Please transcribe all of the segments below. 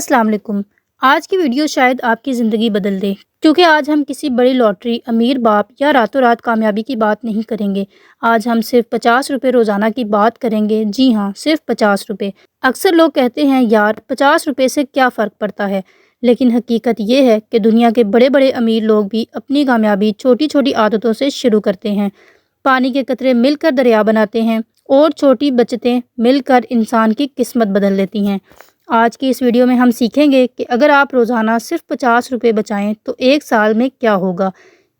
अस्सलाम वालेकुम। आज की वीडियो शायद आपकी ज़िंदगी बदल दे, क्योंकि आज हम किसी बड़ी लॉटरी, अमीर बाप या रातों रात कामयाबी की बात नहीं करेंगे। आज हम सिर्फ 50 रुपये रोज़ाना की बात करेंगे। जी हाँ, सिर्फ 50 रुपये। अक्सर लोग कहते हैं यार 50 रुपये से क्या फ़र्क पड़ता है, लेकिन हकीकत ये है कि दुनिया के बड़े बड़े अमीर लोग भी अपनी कामयाबी छोटी छोटी आदतों से शुरू करते हैं। पानी के कतरे मिलकर दरिया बनाते हैं और छोटी बचतें मिलकर इंसान की किस्मत बदल देती हैं। आज की इस वीडियो में हम सीखेंगे कि अगर आप रोज़ाना सिर्फ 50 रुपये बचाएं तो एक साल में क्या होगा।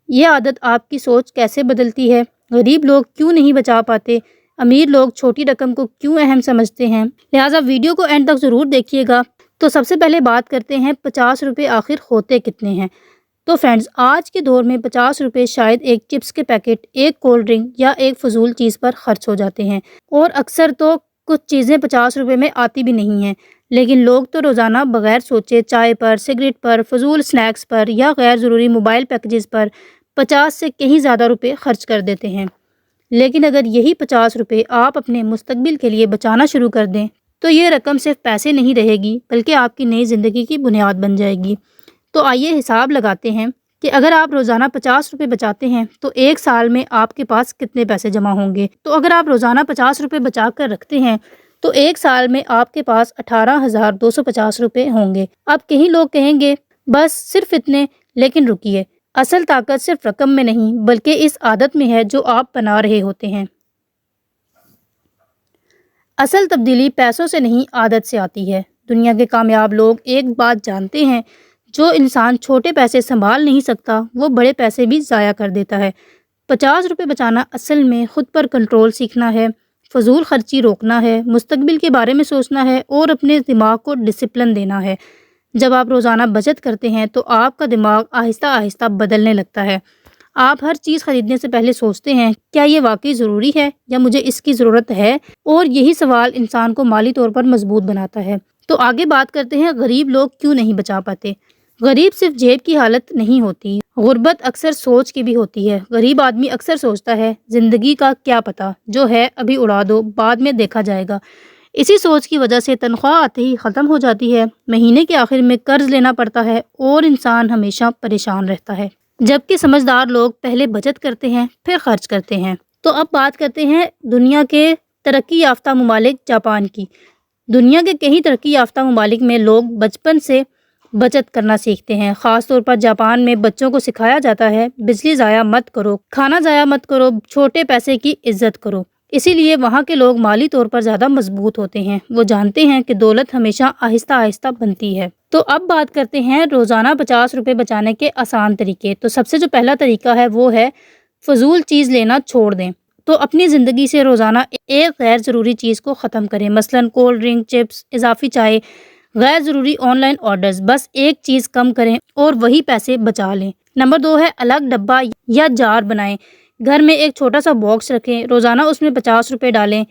ये आदत आपकी सोच कैसे बदलती है, गरीब लोग क्यों नहीं बचा पाते, अमीर लोग छोटी रकम को क्यों अहम समझते हैं। लिहाजा वीडियो को एंड तक ज़रूर देखिएगा। तो सबसे पहले बात करते हैं 50 रुपये आखिर होते कितने हैं। तो फ्रेंड्स, आज के दौर में 50 रुपये शायद एक चिप्स के पैकेट, एक कोल्ड ड्रिंक या एक फजूल चीज़ पर खर्च हो जाते हैं। और अक्सर तो कुछ चीज़ें 50 रुपये में आती भी नहीं हैं, लेकिन लोग तो रोज़ाना बगैर सोचे चाय पर, सिगरेट पर, फजूल स्नैक्स पर या गैर ज़रूरी मोबाइल पैकेजेस पर 50 से कहीं ज़्यादा रुपये खर्च कर देते हैं। लेकिन अगर यही 50 रुपये आप अपने मुस्तकबिल के लिए बचाना शुरू कर दें तो ये रकम सिर्फ पैसे नहीं रहेगी, बल्कि आपकी नई ज़िंदगी की बुनियाद बन जाएगी। तो आइए हिसाब लगाते हैं कि अगर आप रोज़ाना 50 रुपये बचाते हैं तो एक साल में आपके पास कितने पैसे जमा होंगे। तो अगर आप रोज़ाना 50 रुपये बचा कर रखते हैं तो एक साल में आपके पास 18,250 रुपये होंगे। अब कई लोग कहेंगे बस सिर्फ इतने, लेकिन रुकिए, असल ताकत सिर्फ रकम में नहीं बल्कि इस आदत में है जो आप बना रहे होते हैं। असल तब्दीली पैसों से नहीं, आदत से आती है। दुनिया के कामयाब लोग एक बात जानते हैं, जो इंसान छोटे पैसे संभाल नहीं सकता वो बड़े पैसे भी ज़ाया कर देता है। 50 रुपये बचाना असल में खुद पर कंट्रोल सीखना है, फजूल खर्ची रोकना है, मुस्तकबिल के बारे में सोचना है और अपने दिमाग को डिसिप्लिन देना है। जब आप रोज़ाना बचत करते हैं तो आपका दिमाग आहिस्ता आहिस्ता बदलने लगता है। आप हर चीज़ खरीदने से पहले सोचते हैं क्या ये वाकई ज़रूरी है या मुझे इसकी ज़रूरत है, और यही सवाल इंसान को माली तौर पर मजबूत बनाता है। तो आगे बात करते हैं गरीब लोग क्यों नहीं बचा पाते। गरीब सिर्फ जेब की हालत नहीं होती, गुर्बत अक्सर सोच की भी होती है। गरीब आदमी अक्सर सोचता है ज़िंदगी का क्या पता, जो है अभी उड़ा दो, बाद में देखा जाएगा। इसी सोच की वजह से तनख्वाह आते ही ख़त्म हो जाती है, महीने के आखिर में कर्ज लेना पड़ता है और इंसान हमेशा परेशान रहता है। जबकि समझदार लोग पहले बचत करते हैं फिर खर्च करते हैं। तो अब बात करते हैं दुनिया के तरक्की याफ्ता ममालिक जापान की। दुनिया के कई तरक्की याफ्ता ममालिक में लोग बचपन से बचत करना सीखते हैं। ख़ास तौर पर जापान में बच्चों को सिखाया जाता है बिजली ज़ाया मत करो, खाना ज़ाया मत करो, छोटे पैसे की इज्जत करो। इसीलिए वहाँ के लोग माली तौर पर ज़्यादा मजबूत होते हैं। वो जानते हैं कि दौलत हमेशा आहिस्ता आहिस्ता बनती है। तो अब बात करते हैं रोज़ाना 50 रुपये बचाने के आसान तरीके। तो सबसे जो पहला तरीका है वो है फजूल चीज़ लेना छोड़ दें। तो अपनी ज़िंदगी से रोज़ाना एक गैर ज़रूरी चीज़ को ख़त्म करें, मसलन कोल्ड ड्रिंक, चिप्स, इजाफी चाय, गैर ज़रूरी ऑनलाइन ऑर्डर्स। बस एक चीज़ कम करें और वही पैसे बचा लें। नंबर 2 है अलग डब्बा या जार बनाएं। घर में एक छोटा सा बॉक्स रखें, रोज़ाना उसमें 50 रुपये डालें।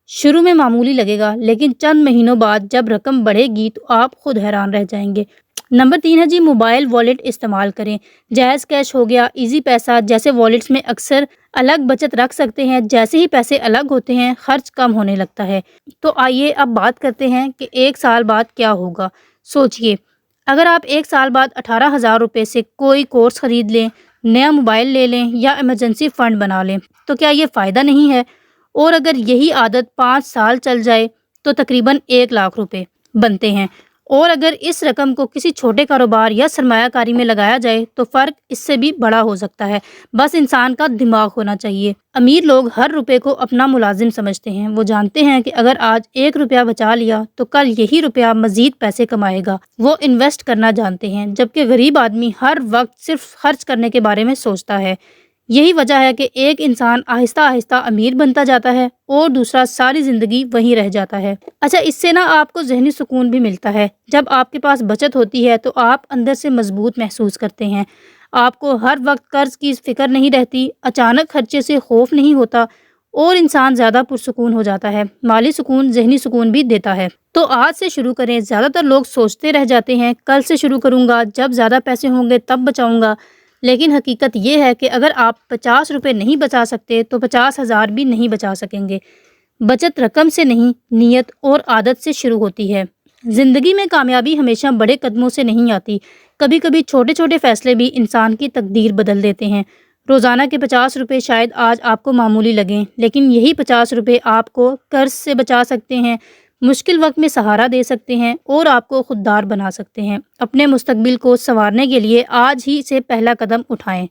शुरू में मामूली लगेगा, लेकिन चंद महीनों बाद जब रकम बढ़ेगी तो आप खुद हैरान रह जाएंगे। नंबर 3 है जी मोबाइल वॉलेट इस्तेमाल करें। जायज़ कैश हो गया, इजी पैसा जैसे वॉलेट्स में अक्सर अलग बचत रख सकते हैं। जैसे ही पैसे अलग होते हैं खर्च कम होने लगता है। तो आइए अब बात करते हैं कि एक साल बाद क्या होगा। सोचिए, अगर आप एक साल बाद 18,000 रुपये से कोई कोर्स ख़रीद लें, नया मोबाइल ले लें या इमरजेंसी फ़ंड बना लें, तो क्या ये फ़ायदा नहीं है। और अगर यही आदत 5 साल चल जाए तो तकरीबन 1 लाख रुपए बनते हैं। और अगर इस रकम को किसी छोटे कारोबार या सरमायाकारी में लगाया जाए तो फ़र्क इससे भी बड़ा हो सकता है। बस इंसान का दिमाग होना चाहिए। अमीर लोग हर रुपए को अपना मुलाजिम समझते हैं। वो जानते हैं कि अगर आज 1 रुपया बचा लिया तो कल यही रुपया मज़ीद पैसे कमाएगा। वो इन्वेस्ट करना जानते हैं, जबकि गरीब आदमी हर वक्त सिर्फ खर्च करने के बारे में सोचता है। यही वजह है कि एक इंसान आहिस्ता आहिस्ता अमीर बनता जाता है और दूसरा सारी ज़िंदगी वहीं रह जाता है। अच्छा, इससे ना आपको जहनी सुकून भी मिलता है। जब आपके पास बचत होती है तो आप अंदर से मजबूत महसूस करते हैं। आपको हर वक्त कर्ज की फ़िक्र नहीं रहती, अचानक खर्चे से खौफ नहीं होता और इंसान ज़्यादा पुरसुकून हो जाता है। माली सुकून जहनी सुकून भी देता है। तो आज से शुरू करें। ज़्यादातर लोग सोचते रह जाते हैं कल से शुरू करूँगा, जब ज़्यादा पैसे होंगे तब बचाऊँगा। लेकिन हकीकत ये है कि अगर आप 50 रुपये नहीं बचा सकते तो 50,000 भी नहीं बचा सकेंगे। बचत रकम से नहीं, नीयत और आदत से शुरू होती है। زندگی میں کامیابی ہمیشہ بڑے قدموں سے نہیں آتی، کبھی کبھی چھوٹے چھوٹے فیصلے بھی انسان کی تقدیر بدل دیتے ہیں۔ روزانہ کے 50 روپے شاید آج آپ کو معمولی لگیں، لیکن یہی 50 روپے آپ کو قرض سے بچا سکتے ہیں، مشکل وقت میں سہارا دے سکتے ہیں اور آپ کو خوددار بنا سکتے ہیں۔ اپنے مستقبل کو سنوارنے کے لیے آج ہی سے پہلا قدم اٹھائیں۔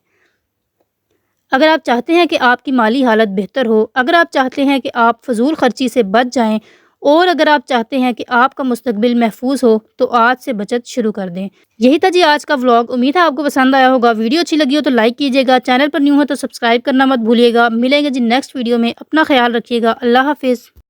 اگر آپ چاہتے ہیں کہ آپ کی مالی حالت بہتر ہو، اگر آپ چاہتے ہیں کہ آپ فضول خرچی سے بچ جائیں اور اگر آپ چاہتے ہیں کہ آپ کا مستقبل محفوظ ہو تو آج سے بچت شروع کر دیں۔ یہی تھا جی آج کا ولاگ۔ امید ہے آپ کو پسند آیا ہوگا۔ ویڈیو اچھی لگی ہو تو لائک کیجیے گا، چینل پر نیو ہو تو سبسکرائب کرنا مت بھولیے گا۔ ملیں گے جی نیکسٹ ویڈیو میں۔ اپنا خیال رکھیے گا۔ اللہ حافظ۔